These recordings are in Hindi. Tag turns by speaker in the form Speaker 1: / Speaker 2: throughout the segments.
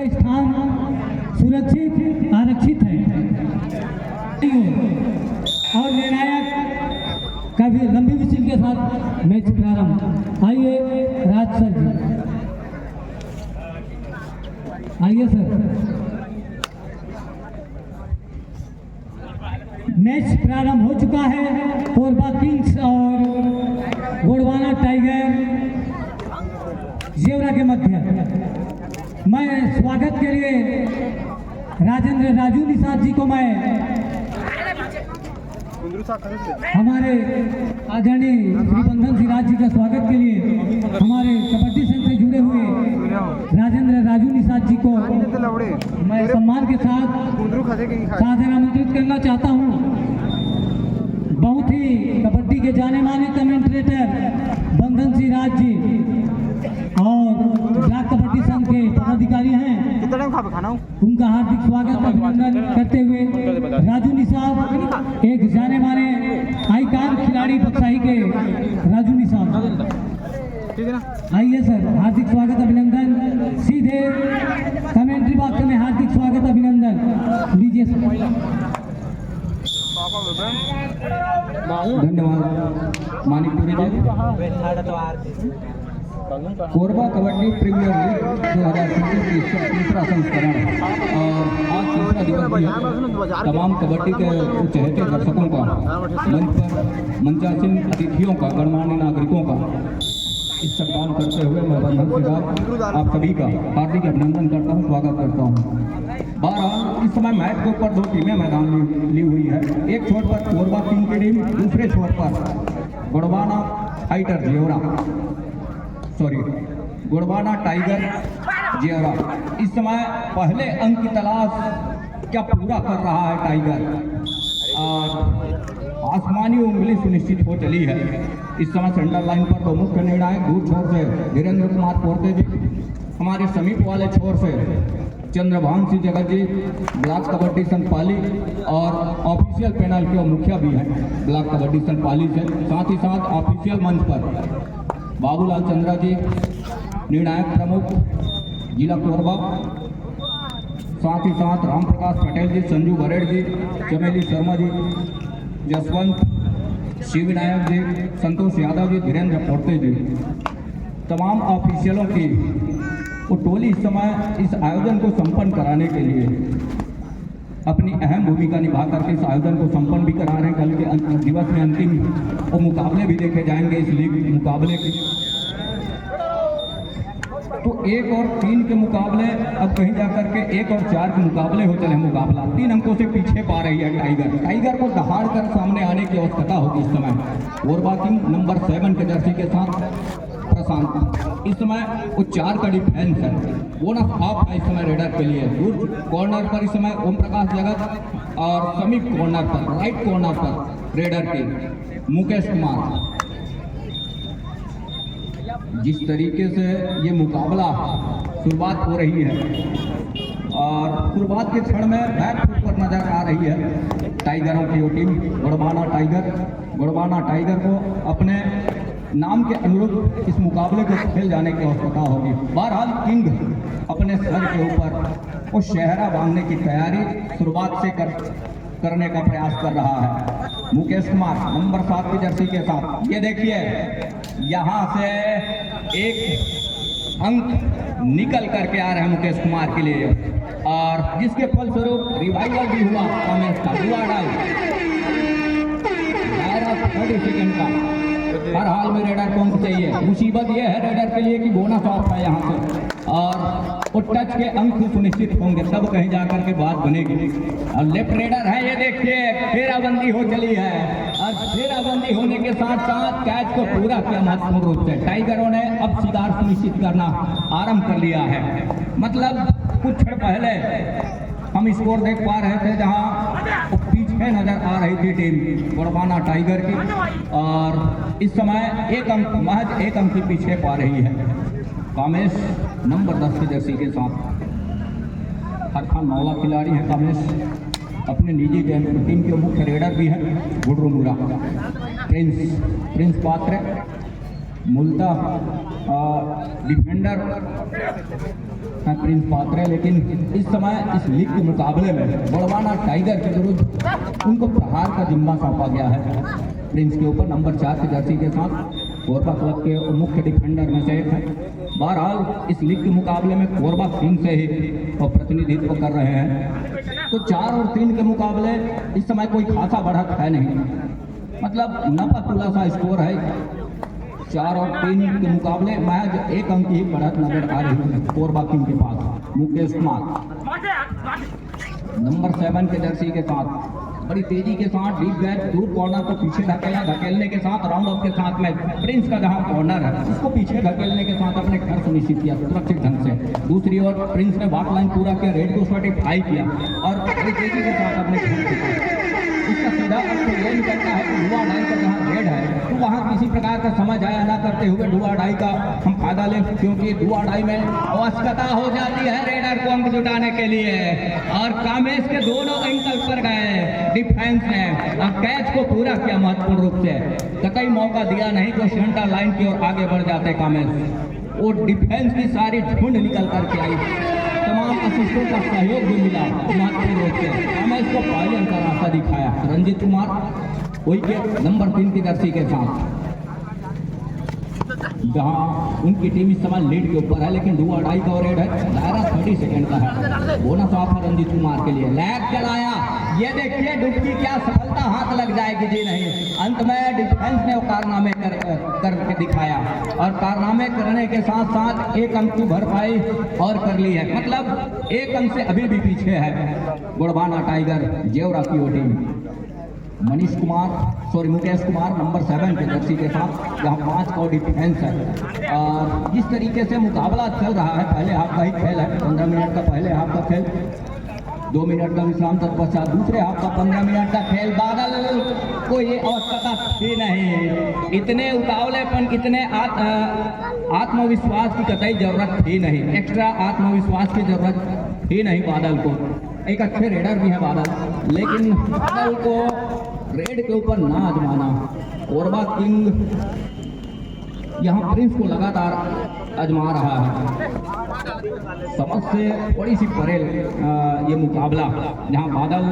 Speaker 1: स्थान सुरक्षित आरक्षित है और निर्णायक काफी लंबी विसिल के साथ मैच प्रारंभ। आइए राज सर जी, आइए सर। मैच प्रारंभ हो चुका है। कोरबा किंग्स और गोंडवाना टाइगर जेवरा के मध्य। मैं स्वागत के लिए राजेंद्र राजू निषाद जी को मैं हमारे आदरणीय श्री बंधन सिराज जी का स्वागत के लिए हमारे कबड्डी संघ से जुड़े हुए राजेंद्र राजू निषाद जी को मैं सम्मान के साथ सादर आमंत्रित करना चाहता हूं। बहुत ही कबड्डी के जाने माने कमेंटेटर बंधन सिराज जी और ब्लॉक कबड्डी संघ के पदाधिकारी हैं, उनका हार्दिक स्वागत अभिनंदन करते हुए राजू निषाद एक जाने माने आईकान खिलाड़ी बक्साही के राजू निषाद, आइए सर, हार्दिक स्वागत अभिनंदन। सीधे कमेंट्री बॉक्स में हार्दिक स्वागत अभिनंदन लीजिए सर।
Speaker 2: धन्यवाद मानिकपुरी जी। कोरबा कबड्डी प्रीमियर लीग 2023 का तीसरा संस्करण और आज तीसरा दिवस भी है। तमाम कबड्डी के चहेते दर्शकों का, मंच पर मंचासीन अतिथियों का, गणमान्य नागरिकों का इस्तेमाल करते हुए मैं बंधन सिराज आप सभी का हार्दिक अभिनंदन करता हूँ, स्वागत करता हूँ। बहरहाल इस समय मैच के ऊपर दो टीमें मैदान में ली हुई है। एक छोर पर कोरबा किंग की टीम, दूसरे छोर पर गोंडवाना फाइटर जेवरा, गोंडवाना टाइगर जेवरा। इस समय पहले अंक की तलाश क्या पूरा कर रहा है टाइगर और आसमानी उंगली सुनिश्चित हो चली है। इस समय सेंटर लाइन पर दो मुख्य निर्णायक, दूर छोर से धीरेन्द्र कुमार पोर्ते जी, हमारे समीप वाले छोर से चंद्रभान सिंह जगत जी, ब्लॉक कबड्डी संघ पाली और ऑफिशियल पैनल के मुखिया भी हैं ब्लॉक कबड्डी संघ पाली से। साथ ही साथ ऑफिशियल मंच पर बाबूलाल चंद्रा जी, निर्णायक प्रमुख जिला कोरबा, साथ ही साथ राम प्रकाश पटेल जी, संजू बरेड जी, चमेली शर्मा जी, जसवंत शिव विनायक जी, संतोष यादव जी, धीरेन्द्र पोर्ते जी, तमाम ऑफिशियलों की वो टोली इस समय इस आयोजन को संपन्न कराने के लिए अपनी अहम भूमिका निभा करके इस आयोजन को संपन्न भी करा रहे हैं। कल के दिवस में अंतिम वो मुकाबले भी देखे जाएंगे इस लीग मुकाबले के। तो 1 और 3 के मुकाबले अब कहीं जाकर के 1 और 4 के मुकाबले हो चले। मुकाबला 3 अंकों से पीछे पा रही है टाइगर को दहाड़ कर सामने आने की आवश्यकता होगी इस समय। कोरबा किंग नंबर 7 के जर्सी के साथ प्रशांत, इस समय वो 4 का डिफेंस है, बोनस हाफ है इस समय रेडर के लिए। दूर कॉर्नर पर इस समय ओम प्रकाश जगत और समीप कॉर्नर पर, राइट कॉर्नर पर रेडर के मुकेश कुमार। जिस तरीके से ये मुकाबला शुरुआत हो रही है और शुरुआत के क्षण में बैक फुट पर नजर आ रही है टाइगरों की वो टीम गोंडवाना टाइगर को अपने नाम के अनुरूप इस मुकाबले को खेल जाने की आवश्यकता होगी। बहरहाल किंग अपने सर के ऊपर वो शहरा बांधने की तैयारी शुरुआत से करने का प्रयास कर रहा है। मुकेश कुमार नंबर 7 की जर्सी के साथ, ये देखिए यहाँ से एक अंक निकल करके आ रहे हैं मुकेश कुमार के लिए और जिसके फलस्वरूप रिवाइवल भी हुआ कॉमेंस का, हुआ डाल 30 सेकंड का। हर हाल में रेडर को अंक चाहिए। मुसीबत यह है रेडर के लिए कि बोनस ऑफ है यहाँ से और वो टच के अंक सुनिश्चित होंगे तब कहीं जाकर के बात बनेगी। और लेफ्ट रेडर है, ये देखिए फेराबंदी हो चली है और फेराबंदी होने के साथ साथ कैच को पूरा किया महत्वपूर्ण रूप से। टाइगरों ने अब शिकार सुनिश्चित करना आरंभ कर लिया है। मतलब कुछ क्षण पहले हम स्कोर देख पा रहे थे जहां पीछे नजर आ रही थी टीम गोंडवाना टाइगर की और इस समय महज एक अंक के पीछे पा रही है। कामेश नंबर 10 की जर्सी के साथ हरखान मौला खिलाड़ी है। कामेश अपने निजी टीम के मुख्य रेडर भी है। गुडरू मुरा प्रिंस पात्र मूलतः डिफेंडर हैं प्रिंस पात्रे, लेकिन इस समय इस लीग के मुकाबले में बड़वाना टाइगर के विरुद्ध उनको प्रहार का जिम्मा सौंपा गया है। प्रिंस के ऊपर नंबर 4 की जर्सी के साथ कोरबा क्लब के मुख्य डिफेंडर में से एक है। बहरहाल इस लीग के मुकाबले में कोरबा किंग से ही वो प्रतिनिधित्व कर रहे हैं। तो 4 और 3 के मुकाबले इस समय कोई खासा बढ़त है नहीं, मतलब नपा सा स्कोर है। 4 और 3 के मुकाबले महज 1 अंक ही बढ़त नजर आ रही है कोरबा किंग के पास। मुकेश कुमार नंबर 7 के जर्सी के साथ बड़ी तेजी के साथ डीप बैट दूर कॉर्नर को पीछे धकेलने के साथ राउंड ऑफ के साथ में प्रिंस का जहां कॉर्नर है उसको पीछे धकेलने के साथ अपने घर सुनिश्चित किया सुरक्षित ढंग से। दूसरी ओर प्रिंस ने बाक लाइन पूरा किया, रेड को सर्टिफाई किया और बड़ी तेजी के साथ अपने घर से इसका सीधा अर्थ ये निकलता है कि डुआ डाई का जहाँ रेड है तो वहाँ किसी प्रकार का समय जाया ना करते हुए डुआ डाई का हम फायदा लें, क्योंकि डुआ डाई में आवश्यकता हो जाती है रेडर को अंक जुटाने के लिए। और कामेश के दोनों एंकल पर गए डिफेंस ने और कैच को पूरा किया महत्वपूर्ण रूप से, कतई मौका दिया नहीं तो सेंटर लाइन की ओर आगे बढ़ जाते कामेश। और डिफेंस की सारी झुंड निकल करके आई, तमाम असिस्टेंट का सहयोग भी मिला महत्वपूर्ण रूप से। हमें इसको पहले अंक का रास्ता दिखाया रंजीत कुमार विकेट नंबर 3 की जर्सी के साथ, जहां उनकी टीम इस समय लीड के ऊपर है, लेकिन डू और डाई का रेड है, दायरा 30 सेकंड का है। बोनस ऑफर रंजीत कुमार के लिए लैग चलाया, ये देखिए डुबकी क्या सफलता हाथ लग जाएगी जी नहीं। अंत में डिफेंस ने वो कारनामे करके दिखाया और कारनामे करने के साथ साथ 1 अंक की भरपाई और कर ली है, मतलब 1 अंक से अभी भी पीछे है गुड़बाना टाइगर जेवरा की वो टीम। मुकेश कुमार नंबर 7 के जर्सी के साथ जहां 5 का डिफेंस है। और जिस तरीके से मुकाबला चल रहा है, पहले हाफ का ही खेल है, 15 मिनट का पहले हाफ का खेल, 2 मिनट का विश्राम तत्पश्चात दूसरे हाफ का 15 मिनट का खेल। बादल को ये आवश्यकता थी नहीं, इतने उतावलेपन इतने आत्मविश्वास की कतई जरूरत थी नहीं, एक्स्ट्रा आत्मविश्वास की जरूरत थी नहीं बादल को। एक अच्छे रेडर भी है बादल, लेकिन बादल को रेड के ऊपर ना आजमाना। कोरबा किंग यहाँ प्रिंस को लगातार आजमा रहा है, समझ से बड़ी सी परे ये मुकाबला, जहाँ बादल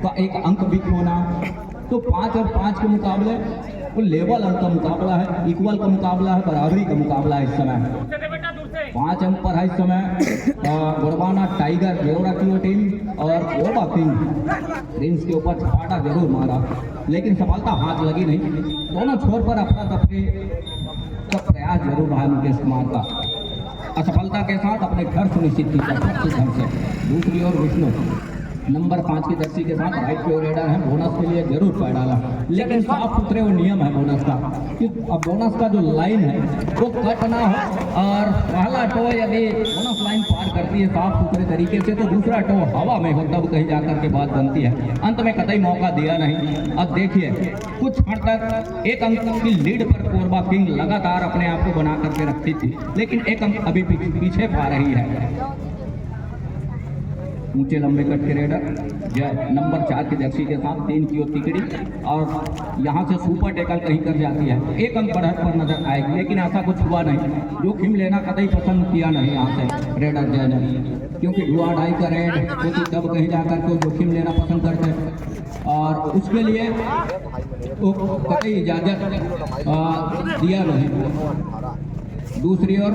Speaker 2: का 1 अंक भी खोना। तो 5 और 5 के मुकाबले वो लेवल अंक का मुकाबला है, इक्वल का मुकाबला है, बराबरी का मुकाबला है इस समय। 5 अंक पर है इस समय गुड़बाना टाइगर जेवरा की वो टीम और कोरबा किंग प्रिंस के ऊपर छाटा जरूर मारा, लेकिन सफलता हाथ लगी नहीं। दोनों छोर पर अफरा तफरी का प्रयास जरूर रहा मुकेश कुमार का, असफलता के साथ अपने घर सुनिश्चित की। दूसरी ओर विष्णु नंबर 5 की जर्सी के साथ राइट की ओर रेडर है, बोनस के लिए जरूर पैर डाला, लेकिन साफ सुथरे वो नियम है बोनस का कि अब बोनस का जो लाइन है वो कट ना हो, और पहला टो यदि बोनस लाइन पार करती है साफ सुथरे तरीके से तो दूसरा टो हवा में हो, तब कहीं जाकर के बात बनती है। अंत में कतई मौका दिया नहीं। अब देखिए कुछ क्षण तक 1 अंक की लीड पर कोरबा किंग लगातार अपने आप को बना करके रखती थी, लेकिन 1 अंक अभी पीछे पा रही है। ऊंचे लंबे कट के रेडर जय नंबर 4 की जर्सी के साथ 3 की ओर तिकड़ी, और यहाँ से सुपर टैकल कहीं कर जाती है, 1 अंक बढ़त पर नजर आएगी, लेकिन ऐसा कुछ हुआ नहीं। जोखिम लेना कतई पसंद किया नहीं यहाँ से रेडर जय ने, क्योंकि डुआ डाई का रेड क्योंकि तब कहीं जाकर के जोखिम लेना पसंद करते हैं और उसके लिए वो कतई इजाजत दिया नहीं। दूसरी ओर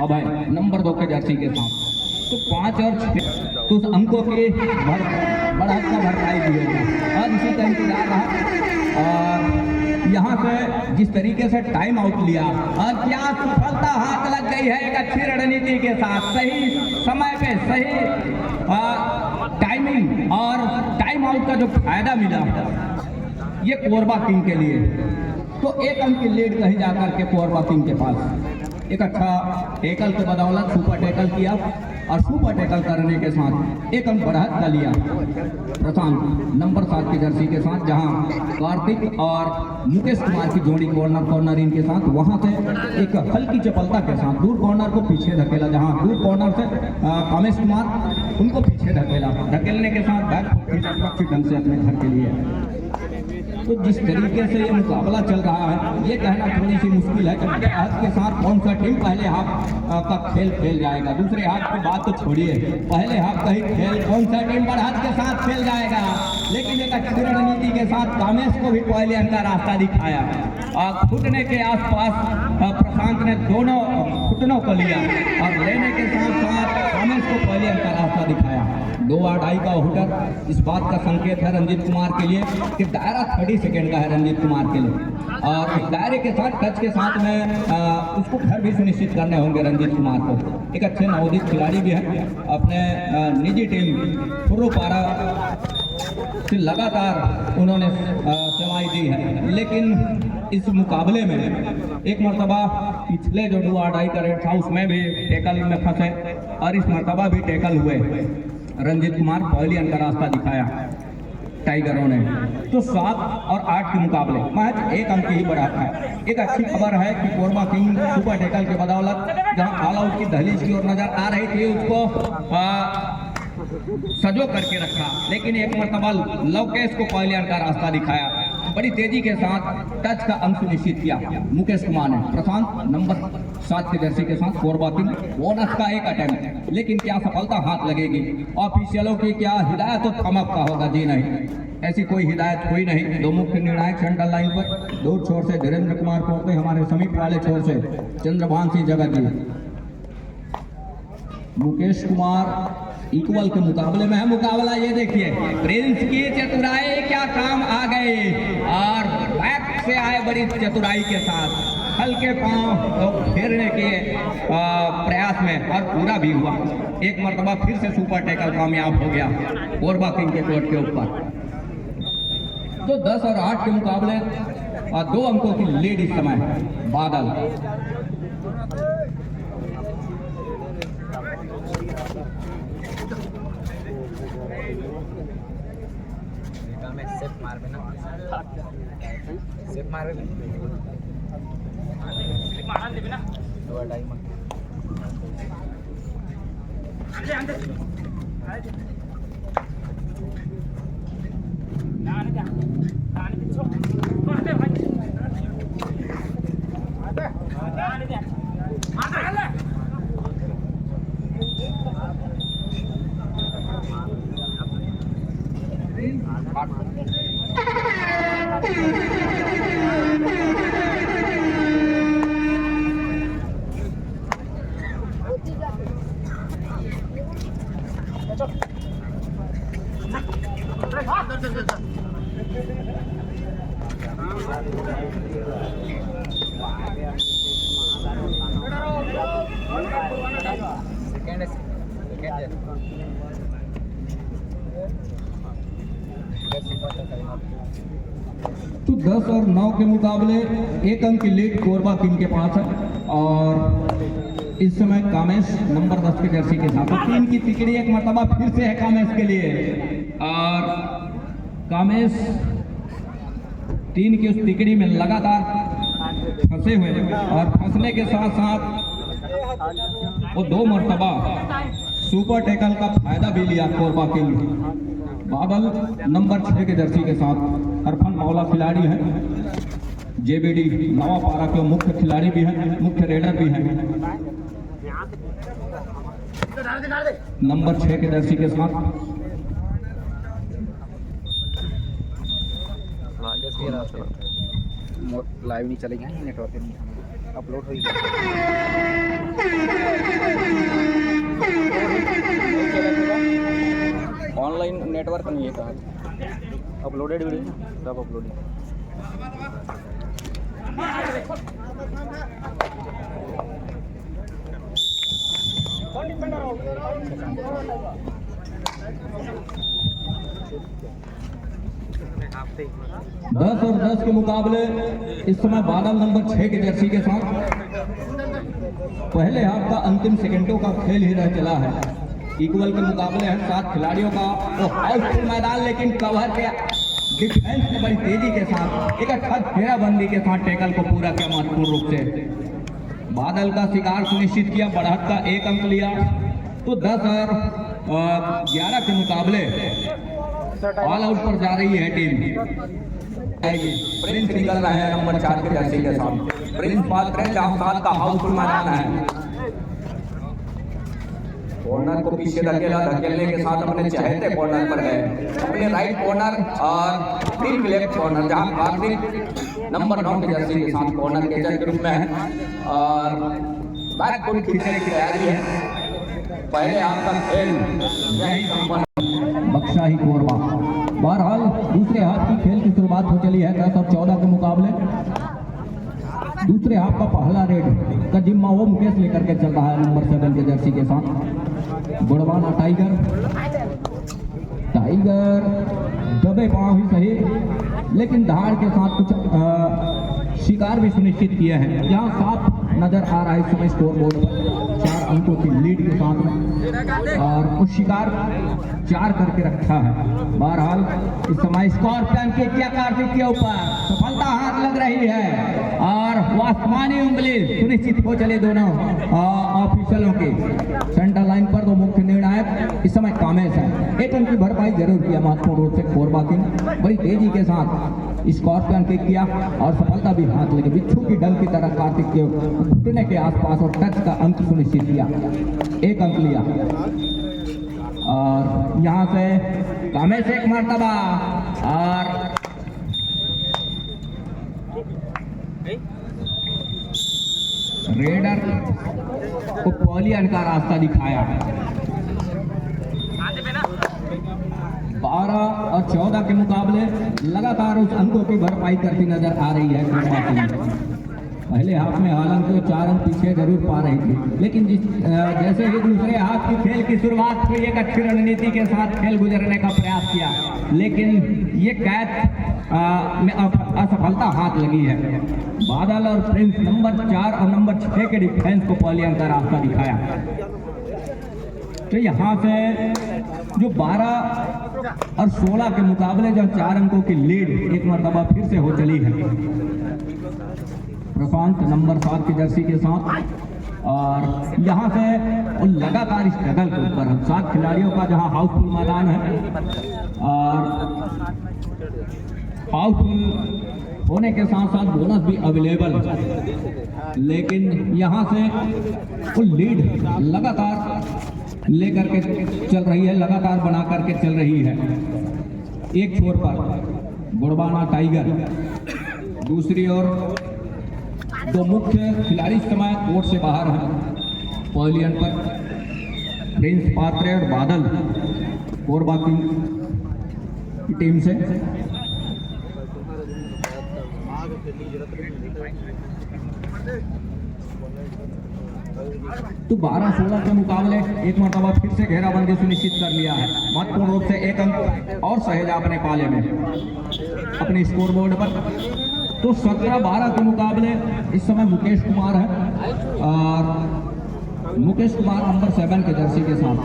Speaker 2: अभय नंबर 2 के जर्सी के साथ तो 5 और 6 तो उस अंकों के बढ़त का भरपाई दिया और इसी का इंतजार रहा। और यहाँ से जिस तरीके से टाइम आउट लिया और क्या सफलता हाथ लग गई है एक अच्छी रणनीति के साथ, सही समय पे सही टाइमिंग और टाइम आउट का जो फायदा मिला ये कोरबा किंग के लिए। तो 1 अंक की लीड कहीं जाकर के कोरबा किंग के पास। एक अच्छा टैकल के बदौलत सुपर टैकल किया और सुपर टैकल करने के साथ 1 अंक बढ़त का लिया प्रशांत नंबर 7 की जर्सी के साथ, जहां कार्तिक और मुकेश कुमार की जोड़ी कॉर्नर इन के साथ वहां से एक हल्की चपलता के साथ दूर कॉर्नर को पीछे धकेला, जहां दूर कॉर्नर से कामेश कुमार उनको पीछे धकेला, धकेलने के साथ बैक सुरक्षित ढंग से अपने घर के लिए। तो जिस तरीके से ये मुकाबला चल रहा है, ये कहना थोड़ी सी मुश्किल है कि हाथ के साथ कौन सा टीम पहले हाफ का खेल खेल जाएगा। दूसरे हाफ की बात तो छोड़िए, पहले हाफ का ही खेल कौन सा टीम पर हाथ के साथ खेल जाएगा। लेकिन एक अच्छी रणनीति के साथ कामेश को भी पहले अंक का रास्ता दिखाया और घुटने के आसपास प्रशांत ने दोनों घुटनों को लिया और लेने के साथ साथ कामेश को पहले अंक का रास्ता दिखाया। 2-2 का हुटर इस बात का संकेत है रंजीत कुमार के लिए कि दायरा 30 सेकेंड का है रंजीत कुमार के लिए और उस दायरे के साथ टच के साथ में उसको घर भी सुनिश्चित करने होंगे रंजीत कुमार को। एक अच्छे नवोदित खिलाड़ी भी हैं, अपने निजी टीम फुर्रोपारा से लगातार उन्होंने सेवाएं दी है। लेकिन इस मुकाबले में एक मरतबा पिछले जो 2-2 का रेट था उसमें भी टैकल में फंसे और इस मरतबा भी टैकल हुए। रंजीत कुमार पहली अंक का रास्ता दिखाया टाइगरों ने। तो 7 और 8 के मुकाबले महज 1 अंक ही बढ़ा है। एक अच्छी खबर है कि कोरबा किंग सुपर टैकल के बदौलत जहां ऑल आउट की दहलीज की ओर नजर आ रही थी उसको सजो करके रखा, लेकिन एक मरतबा लवकेश को पहले अंक का रास्ता दिखाया। बड़ी तेजी के साथ टच का अंक सुनिश्चित किया मुकेश कुमार ने। प्रशांत नंबर 7 के जर्सी के साथ कोरबा किंग बोनस का एक अटेम्प्ट, लेकिन क्या सफलता हाथ लगेगी? ऑफिशियलों की क्या हिदायत तो थमक का होगा? जी नहीं, ऐसी कोई हिदायत हुई नहीं। 2 मुख्य निर्णायक सेंट्रल लाइन पर, दूर छोर से धीरेन्द्र कुमार पोर्ते, हमारे समीप वाले छोर से चंद्रभान सिंह जगत जी। मुकेश कुमार इक्वल के मुकाबले में है। मुकाबला ये देखिए, प्रिंस की चतुराई क्या काम आ गई और बैक से आए बड़ी चतुराई के साथ हल्के पांव तो फेरने के प्रयास में और पूरा भी हुआ। एक मरतबा फिर से सुपर टैकल कामयाब हो गया कोरबा किंग के कोर्ट के ऊपर। तो 10 और 8 के मुकाबले 2 अंकों की लीड इस समय बादल।
Speaker 3: सेफ मार देबे ना 2-2 में
Speaker 2: तो 10 और 9 के मुकाबले 1 अंक की लीड कोरबा किंग के पास है और इस समय कामेश नंबर 10 के जर्सी के साथ 3 की तिकड़ी एक मरतबा फिर से है कामेश के लिए और कामेश 3 की उस तिकड़ी में लगातार फंसे हुए और फंसने के साथ साथ वो 2 मरतबा सुपर टैकल का फायदा भी लिया कोरबा किंग। बादल नंबर 6 के जर्सी के साथ अरफन मौला खिलाड़ी हैं, जेबीडी नवापारा के मुख्य खिलाड़ी भी हैं, मुख्य रेडर भी हैं। नंबर 6 के जर्सी के साथ
Speaker 3: लाइव नहीं चलेगा, नेटवर्क नहीं अपलोड हो ऑनलाइन नेटवर्क नहीं है कहाँ अपलोडेड वीडियो सब अपलोडेड।
Speaker 2: 10 और 10 के मुकाबले इस समय बादल नंबर 6 के जर्सी के साथ पहले हाफ का अंतिम सेकंडों का खेल ही रह चला है। इक्वल के मुकाबले हैं 7 खिलाड़ियों का तो हाउसफुल मैदान, लेकिन कवर के डिफेंस में बड़ी तेजी के साथ एक अच्छा घेराबंदी के साथ टैकल को पूरा किया महत्वपूर्ण रूप से। बादल का शिकार सुनिश्चित किया, बढ़त का 1 अंक लिया। तो 10 और 11 के मुकाबले ऑल आउट पर जा रही है टीम। जाएगी। प्रिंस निकल रहे हैं नंबर 4 के जर्सी के साथ। प्रिंस पात्र जहां 7 का हाउसफुल मैदान है। कॉर्नर को पीछे धकेलने के साथ अपने चहेते कॉर्नर पर गए, अपने राइट कॉर्नर और ठीक लेफ्ट कॉर्नर, जहां कार्तिक नंबर 9 के जर्सी के साथ कॉर्नर कैचर के रूप में है और बैक फुट खींचने की तैयारी है। पहले आपका खेल यही संपन्न बख्शा ही कोरबा। बहरहाल दूसरे हाफ की खेल की शुरुआत हो चली है 10 और 14 के मुकाबले। दूसरे हाफ का पहला रेड का जिम्मा वो मुकेश लेकर के चल रहा है नंबर 7 के जर्सी के साथ। गुड़वाना टाइगर दबे पांव ही सही, लेकिन धाड़ के साथ कुछ शिकार भी सुनिश्चित किया है। यहाँ साफ नजर आ रहा है इस समय स्कोर बोर्ड पर 4 अंकों की लीड के साथ में, और उस शिकार 4 करके रखा है। बहरहाल इस समय स्कॉर्पियन के क्या कार्तिक के ऊपर सफलता हाथ लग रही है और वो आसमानी उंगली सुनिश्चित हो चले दोनों ऑफिशियलों के। सेंटर लाइन पर 2 मुख्य निर्णायक इस समय कामेश है। एक अंक की भरपाई जरूर किया महत्वपूर्ण रूप से कोरबा किंग, बड़ी तेजी के साथ स्कॉर्पियन किक किया और सफलता भी हाथ लगी। बिच्छू की डंक की तरह कार्तिक के घुटने के आसपास और टच का अंक सुनिश्चित किया, 1 अंक लिया। और यहाँ से कामेश एक मर्तबा और रेडर को पॉलियन का रास्ता दिखाया। 12 और 14 के मुकाबले लगातार उस अंकों की भरपाई करती नजर आ रही है कोरबा टीम। पहले हाफ में हालांकि 4 अंक पीछे जरूर पा रही थी, लेकिन जैसे ही दूसरे हाफ की खेल की शुरुआत हुई एक अच्छी रणनीति के साथ खेल गुजरने का प्रयास किया, लेकिन ये कैच में असफलता हाथ लगी है। बादल और प्रिंस नंबर 4 और नंबर 6 के डिफेंस को पॉलियन का रास्ता दिखाया। तो यहाँ से जो 12 और 16 के मुकाबले जो 4 अंकों की लीड एक मरतबा फिर से हो चली है प्रशांत नंबर 7 की जर्सी के साथ। और यहाँ से लगातार स्ट्रगल के ऊपर 7 खिलाड़ियों का जहाँ हाउसफुल मैदान है और हाउसफुल होने के साथ साथ बोनस भी अवेलेबल है, लेकिन यहाँ से वो लीड लगातार लेकर के चल रही है, लगातार बना करके चल रही है। एक छोर पर गुड़वाना टाइगर, दूसरी ओर 2 मुख्य खिलाड़ी इस समय कोर्ट से बाहर हैं। पॉलियन पर प्रिंस पात्रे और बादल कोरबा की टीम से। तो 12-16 के मुकाबले एक मरतबा फिर से घेराबंदी सुनिश्चित कर लिया है। महत्वपूर्ण रूप से 1 अंक और सहेजा अपने पाले में अपने स्कोर बोर्ड पर। तो 17-12 के मुकाबले इस समय मुकेश कुमार है और मुकेश कुमार नंबर 7 के जर्सी के साथ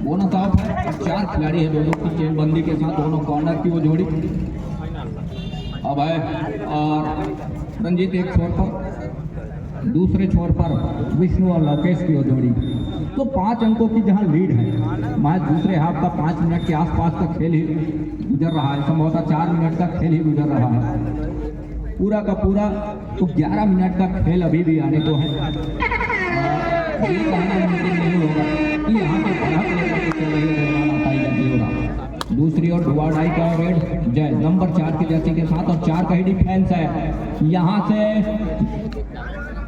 Speaker 2: बोनस आउट है। 4 खिलाड़ी है दोनों की चेनबंदी के साथ, दोनों कॉर्नर की वो जोड़ी अब है। और रंजीत एक छोर पर, दूसरे छोर पर विष्णु और लोकेश की वो जोड़ी। तो 5 अंकों की जहां लीड है, मैच दूसरे हाफ का 5 मिनट के आसपास का खेल ही गुजर रहा है, संभवतः 4 मिनट का खेल ही गुजर रहा है। पूरा का पूरा तो 11 मिनट का खेल अभी भी आने को है। ये कहना मुमकिन नहीं होगा कि यहाँ पे बढ़त लेकर के चल रही है गुड़वाना टाइगर की ओर। दूसरी ओर डुवाडाई का रेड जय नंबर 4 की जर्सी के साथ और 4 का ही डिफेंस है। यहाँ से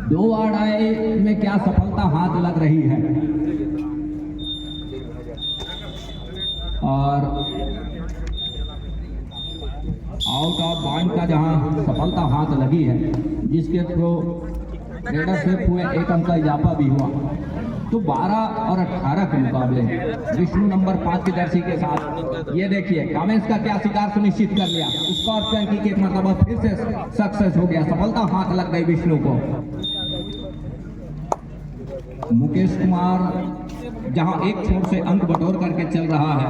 Speaker 2: डुवाडाई में क्या सफलता हाथ लग रही है और आउट ऑफ बाउंड का जहां सफलता हाथ लगी है, जिसके थ्रू रेडर से हुए 1 अंक का इजाफा भी हुआ। तो 12 और 18 के मुकाबले विष्णु नंबर 5 की जर्सी के साथ ये देखिए कामेश का क्या शिकार सुनिश्चित कर लिया। स्कॉर्पियन की एक मरतबा फिर से सक्सेस हो गया, सफलता हाथ लग गई विष्णु को। मुकेश कुमार जहां एक छोर से अंक बटोर करके चल रहा है,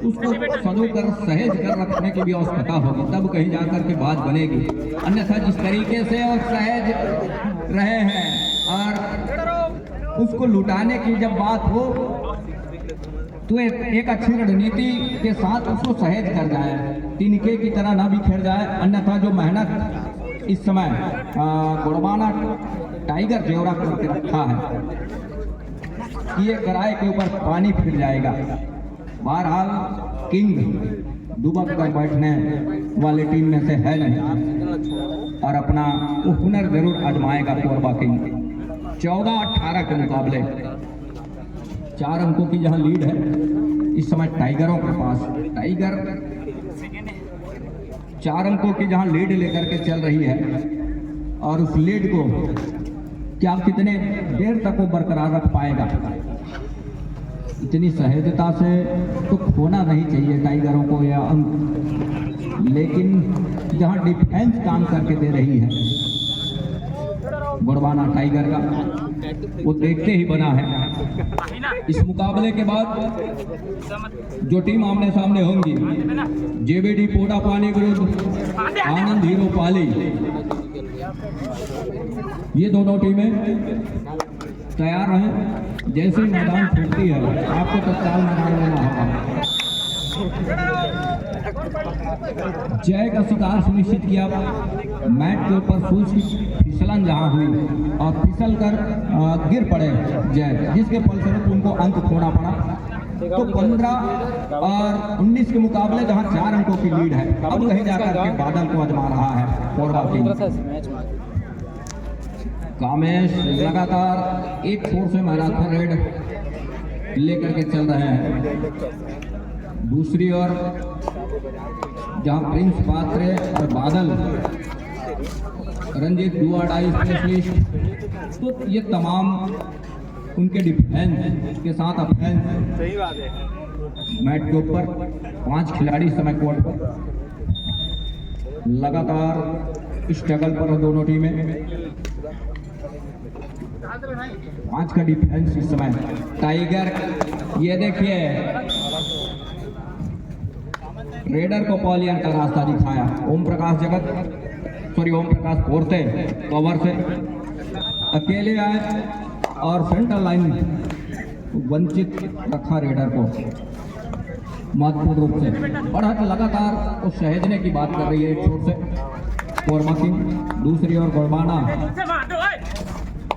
Speaker 2: उसको सजो कर सहेज कर रखने की भी आवश्यकता होगी, तब कहीं जाकर के बात बनेगी। अन्यथा जिस तरीके से और सहेज रहे हैं और उसको लुटाने की जब बात हो तो एक अच्छी रणनीति के साथ उसको सहेज कर जाए, तिनके की तरह ना बिखर जाए, अन्यथा जो मेहनत इस समय गुड़बाना टाइगर जेवरा करके रखा है कि ये गराए के ऊपर पानी फिर जाएगा। बहरहाल किंग दुबक कर बैठने वाली टीम में से है नहीं और अपना वो हुनर जरूर आजमाएगा कोरबा किंग। 14-18 के मुकाबले 4 अंकों की जहां लीड है इस समय टाइगरों के पास। टाइगर 4 अंकों की जहां लीड लेकर के चल रही है और उस लीड को क्या कितने देर तक वो बरकरार रख पाएगा। इतनी सहजता से तो खोना नहीं चाहिए टाइगरों को या अंक, लेकिन जहां डिफेंस काम करके दे रही है गुड़बाना टाइगर का, वो देखते ही बना है। इस मुकाबले के बाद जो टीम आमने सामने होंगी, जेबीडी पोटा पानी विरुद्ध आनंद हीरो पाली, ये दोनों टीमें तैयार हैं। जैसे ही मैदान छूटती है आपको तत्काल मैदान लेना होगा। जय का शिकार सुनिश्चित किया। मैट के ऊपर शूज की फिसलन जहां हुई और फिसल कर गिर पड़े जय, जिसके फलस्वरूप उनको अंक खोना पड़ा। तो 15 और 19 के मुकाबले जहां 4 अंकों की लीड है, अब कहीं जाकर के बादल को आजमा रहा है कोरबा टीम। कामेश लगातार एक छोर से मैराथन रेड लेकर के चल रहे हैं। दूसरी ओर जहां प्रिंस पात्रे और बादल रंजीत दुआडाई स्पेशलिस्ट, तो ये तमाम उनके डिफेंस के साथ अफेंस। सही बात है। मैट के ऊपर 5 खिलाड़ी समय कोर्ट पर लगातार स्ट्रगल पर है दोनों टीमें। 5 का डिफेंस इस समय टाइगर। ये देखिए रेडर को पॉलियन का रास्ता दिखाया। ओम प्रकाश पोर्ते कवर से अकेले आए और सेंटर लाइन वंचित रखा रेडर को महत्वपूर्ण रूप से। बढ़त लगातार उस सहेजने की बात कर रही है एक छोर से कोरबा किंग, दूसरी ओर गुड़बाना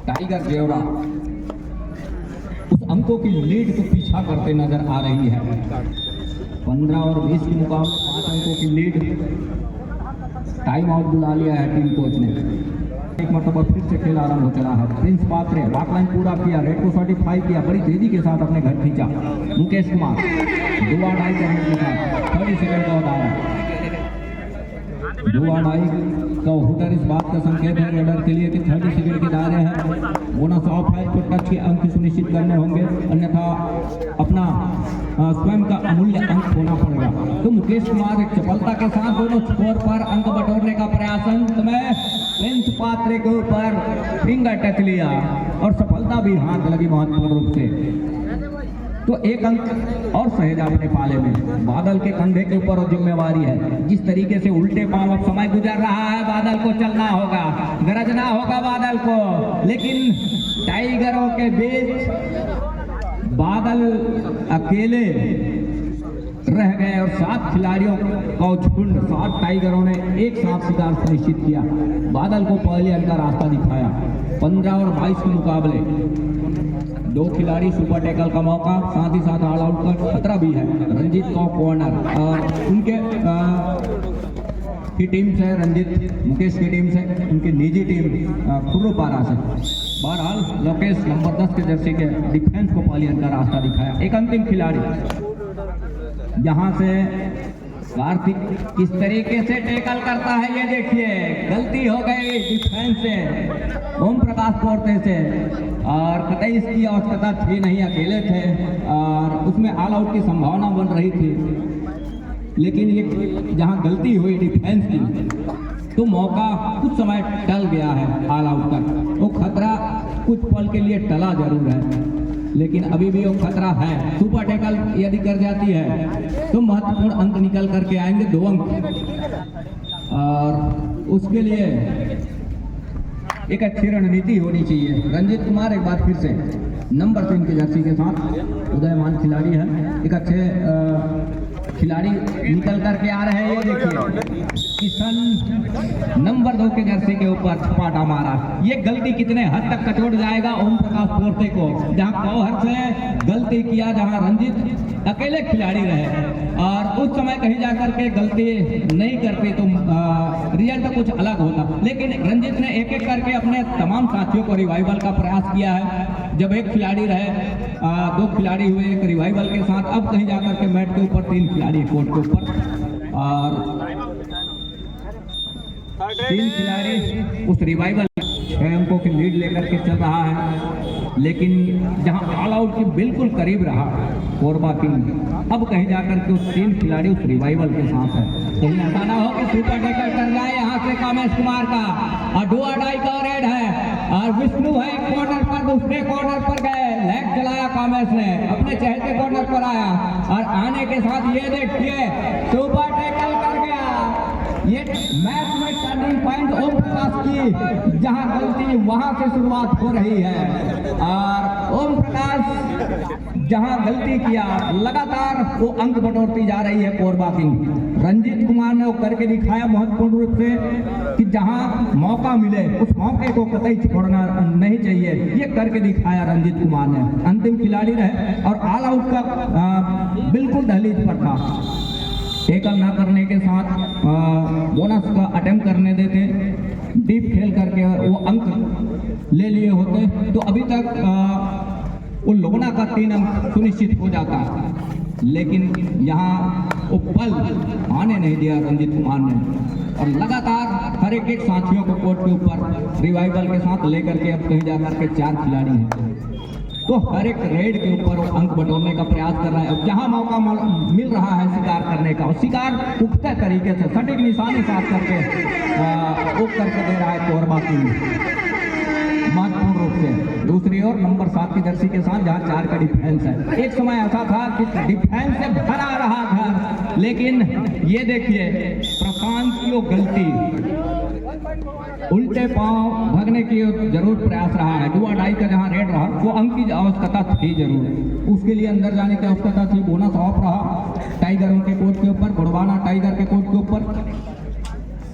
Speaker 2: टाइगर जेवरा उस अंकों की लीड को पीछा करते नजर आ रही है। 15 और 20 के मुकाबले 5 अंकों की लीड। टाइम आउट बुला लिया है टीम कोच ने। एक मरतबा फिर से खेल आरंभ हो चला है। प्रिंस पात्रे बैकलाइन पूरा किया, रेड को सर्टिफाई किया, बड़ी तेजी के साथ अपने घर खींचा। मुकेश कुमार दुआ डाई करने के साथ 30 सेकंड का बताया। दुआ डाई का हुटर इस बात का संकेत है रेडर के लिए कि 30 सेकंड के दायरे हैं। बोनस ऑफ है तो टच के अंक सुनिश्चित करने होंगे, अन्यथा अपना स्वयं का अमूल्य अंक होना पड़ेगा। तो मुकेश कुमार एक चपलता के साथ दोनों छोर पर अंक बटोरने का प्रयास। अंत में प्रिंस पात्रे के ऊपर फिंगर टच लिया और सफलता भी हाथ लगी महत्वपूर्ण रूप से। तो एक अंक और सहेजा अपने पाले में। बादल के कंधे के ऊपर जिम्मेवारी है। जिस तरीके से उल्टे पांव अब समय गुजर रहा है, बादल को चलना होगा, गरजना होगा बादल को। लेकिन टाइगरों के बीच बादल अकेले रह गए और 7 खिलाड़ियों का झुंड 7 टाइगरों ने एक साथ शिकार सुनिश्चित किया। बादल को पहले अंक का रास्ता दिखाया। 15 और 22 के मुकाबले 2 खिलाड़ी सुपर टैकल का मौका, साथ ही साथ ऑल आउट का खतरा भी है। रंजीत को कॉर्नर और उनके की टीम से, रंजीत मुकेश की टीम से, उनकी निजी टीम खुर्रुपारा से। बहरहाल लोकेश नंबर 10 के जर्सी के डिफेंस को पॉलियन का रास्ता दिखाया। एक अंतिम खिलाड़ी यहाँ से कार्तिक किस तरीके से टैकल करता है, ये देखिए। गलती हो गई डिफेंस से, ओम प्रकाश पोर्ते से, और कतई इसकी आवश्यकता थी नहीं, अकेले थे और उसमें ऑल आउट की संभावना बन रही थी। लेकिन ये जहां गलती हुई डिफेंस की, तो मौका कुछ समय टल गया है ऑल आउट का। वो खतरा कुछ पल के लिए टला जरूर है, लेकिन अभी भी वो खतरा है। सुपर टैकल यदि कर जाती है तो महत्वपूर्ण अंक निकल करके आएंगे, 2 अंक। और उसके लिए एक अच्छी रणनीति होनी चाहिए। रंजीत कुमार एक बार फिर से नंबर 3 की जर्सी के साथ उदयमान खिलाड़ी है। एक अच्छे खिलाड़ी निकल करके आ रहे हैं। ये देखिए किशन नंबर 2 के जर्सी के ऊपर छपाटा मारा। ये गलती कितने हद तक कचोट जाएगा ओम प्रकाश पोर्ते को, जहां कौहर से गलती किया, जहां रंजित अकेले खिलाड़ी रहे और उस समय कहीं जाकर के गलती नहीं करते तो रिजल्ट कुछ अलग होता। लेकिन रंजित ने एक एक करके अपने तमाम साथियों को रिवाइवल का प्रयास किया है। जब एक खिलाड़ी रहे, 2 खिलाड़ी हुए एक रिवाइवल के साथ, अब कहीं जाकर के मैट के ऊपर 3 खिलाड़ी कोर्ट के ऊपर और 3 खिलाड़ी उस रिवाइवल 6 अंकों की लीड लेकर के चल रहा है। लेकिन जहां ऑल आउट के बिल्कुल करीब रहा कोरबा किंग, अब कहीं जाकर के उस 3 खिलाड़ी उस रिवाइवल के साथ है। कहीं ऐसा ना हो कि सुपर टेकर कर जाए यहाँ से कामेश कुमार का और डू और डाई का रेड है और विष्णु है एक कॉर्नर पर, दूसरे कॉर्नर पर गए, लेग चलाया कामेश ने, अपने चहते कॉर्नर पर आया और आने के साथ ये देखिए सुपर टेकर कर गया। ये मैच में टर्निंग पॉइंट ओम प्रकाश की, जहां गलती वहां से शुरुआत हो रही है और ओम प्रकाश जहां गलती किया लगातार वो अंक बटोरती जा रही है कोरबा किंग। रंजीत कुमार ने वो करके दिखाया महत्वपूर्ण रूप से कि जहां मौका मिले उस मौके को कतई छोड़ना नहीं चाहिए, ये करके दिखाया रंजीत कुमार ने। अंतिम खिलाड़ी रहे और ऑल आउट का बिल्कुल दहलीज पर था। टेकल ना करने के साथ बोनस का अटेम्प्ट करने देते, डीप खेल करके वो अंक ले लिए होते तो अभी तक उन लोगों का 3 अंक सुनिश्चित हो जाता। लेकिन यहाँ वो पल आने नहीं दिया रंजीत कुमार ने और लगातार हर एक साथियों को कोर्ट के ऊपर रिवाइवल के साथ लेकर के अब कहीं जाकर के 4 खिलाड़ी हैं तो हर एक रेड के ऊपर वो अंक बटोरने का प्रयास कर रहा है। अब जहां मौका मिल रहा है शिकार करने का, और शिकार पुख्ता तरीके से सटीक निशाने साथ करके वो करके दे रहा है कोरबा किंग महत्वपूर्ण रूप से। दूसरी ओर नंबर 7 की जर्सी के साथ जहां 4 का डिफेंस है। एक समय ऐसा था कि डिफेंस से भरा रहा घर, लेकिन ये देखिए प्रशांत की वो गलती, उल्टे पांव भागने की जरूर प्रयास रहा है। डुआ डाई का जहां रेड रहा वो अंक की आवश्यकता थी जरूर, उसके लिए अंदर जाने की आवश्यकता थी। बोनस ऑफ रहा टाइगरों के कोर्ट के ऊपर, गुड़वाना टाइगर के कोर्ट के ऊपर।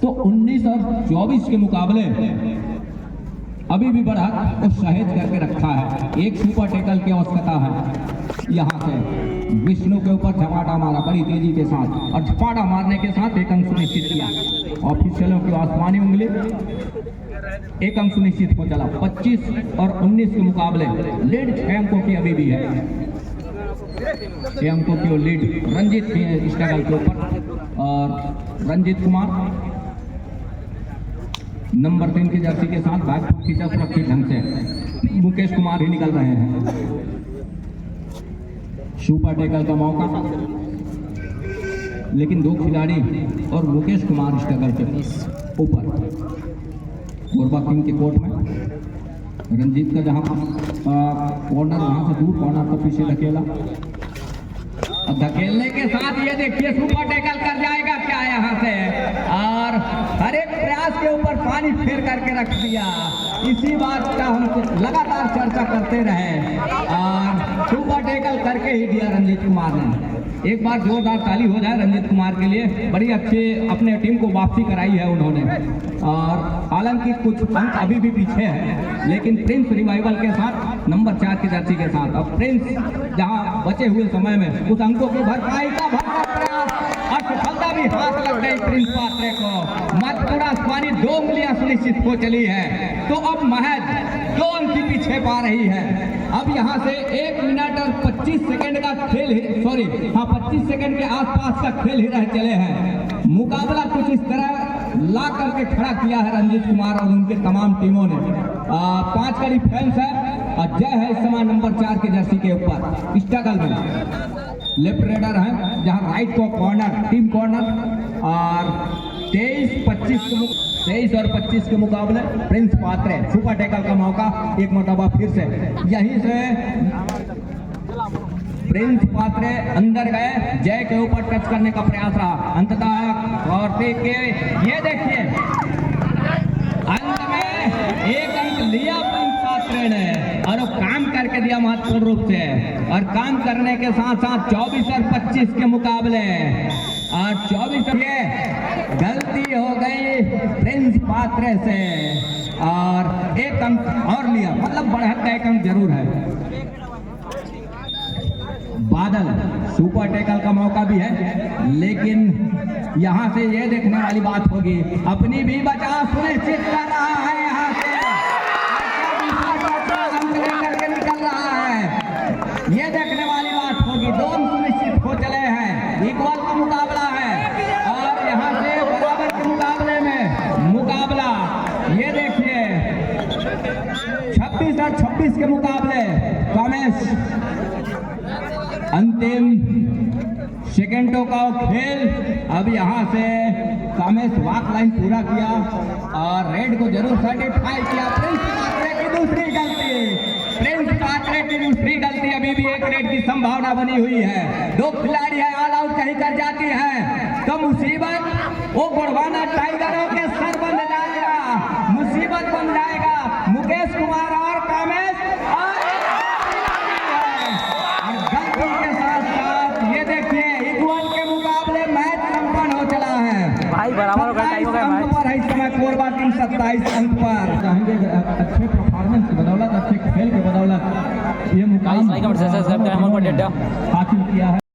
Speaker 2: तो 19 और 24 के मुकाबले अभी भी बढ़ा तो सहेज करके रखा है। एक सुपर टेकल की आवश्यकता है। यहाँ से विष्णु के ऊपर झपाटा मारा बड़ी तेजी के साथ और झपाटा मारने के साथ 1 अंक सुनिश्चित किया। ऑफिशियलों की आसमानी उंगली 1 अंक सुनिश्चित हो चला। 25 और 19 के मुकाबले लीड 6 अंकों की अभी भी है। 6 अंकों की लीड रंजीत की है स्ट्रगल के ऊपर और रंजीत कुमार नंबर 3 की जर्सी के साथ बैक खींचा सुरक्षित ढंग से। मुकेश कुमार ही निकल रहे हैं। सुपर टेकल का मौका, लेकिन 2 खिलाड़ी और मुकेश कुमार स्ट्रगल के ऊपर। कोरबा किंग के कोर्ट में रंजीत का जहां कॉर्नर, वहां से दूर कॉर्नर को पीछे धकेला, धकेलने के साथ ये देखिए सुपर टेकल कर जाएगा क्या यहाँ से, और हर एक प्रयास के ऊपर पानी फेर करके रख दिया। इसी बात का हम लगातार चर्चा करते रहे और सुपर टेकल करके ही दिया रंजीत कुमार ने। एक बार जोरदार ताली हो जाए रंजीत कुमार के लिए। बड़ी अच्छी अपने टीम को वापसी कराई है उन्होंने और हालांकि कुछ अंक अभी भी पीछे है, लेकिन प्रिंस रिवाइवल के साथ नंबर 4 की जर्सी के साथ अब प्रिंस जहां बचे हुए समय में उस अंकों की भरपाई का प्रयास और सफलता भी हाथ लग गई प्रिंस पात्रे को। महत्वपूर्ण आसमानी 2 उंगलियां सुनिश्चित हो चली है तो अब महज 2 अंक की पीछे पा रही है। अब यहाँ से 1 मिनट और 25 सेकंड का खेल, 25 सेकंड के आसपास का खेल ही रह चले हैं। मुकाबला कुछ इस तरह ला करके खड़ा किया है रंजीत कुमार और उनके तमाम टीमों ने। 5 का डिफेंस है और जय है इस समय नंबर 4 की जर्सी के ऊपर स्ट्रगल में। लेफ्ट रेडर है जहां राइट को कॉर्नर, टीम कॉर्नर और 23 और 25 के मुकाबले प्रिंस पात्रे सुपर टेकल का मौका एक मरतबा फिर से। यहीं से प्रिंस पात्रे अंदर गए, जय के ऊपर टच करने का प्रयास रहा। अंततः और के ये देखिए अंत में 1 अंक लिया प्रिंस पात्रे ने। और वो काम करके दिया महत्वपूर्ण रूप से, और काम करने के साथ साथ 24 और 25 के मुकाबले, और 24 ये गलती हो गई प्रिंस पात्रे से, और एक अंक और लिया, मतलब बढ़त का एक अंक जरूर है। बादल सुपर टैकल का मौका भी है, लेकिन यहां से ये देखने वाली बात होगी, अपनी भी बचाव सुनिश्चित कर रहा है, यहां से अंक लेकर के निकल रहा है, ये देखने वाली बात होगी। दोनों सुनिश्चित हो चले हैं, इक्वल का मुकाबला है, और यहां से बराबर के मुकाबले में मुकाबला, ये देखिए 26 और 26 के मुकाबले कामेश अंतिम सेकेंडों का खेल। अब यहां से कामेश वॉक लाइन पूरा किया और रेड को जरूर सर्टिफाई किया। प्रिंस पात्रे की दूसरी गलती, प्रिंस पात्रे की दूसरी गलती, अभी भी एक रेड की संभावना बनी हुई है। 2 खिलाड़ी है, ऑल आउट कहीं कर जाती है तो मुसीबत वो गोड़वाना टाइगरों के सर बन जाएगा, मुसीबत बन जाएगा। मुकेश कुमार और कामेश के साथ साथ ये देखिए इक्वल के मुकाबले मैच संपन्न हो चला है
Speaker 3: भाई, बराबर हो गया, टाई हो गया मैच।
Speaker 2: पर है इस समय कोरबा टीम 27 अंक पर। चाहेंगे अच्छे परफॉर्मेंस की बदौलत, अच्छे खेल के बदौलत ये मुकाम हासिल किया है।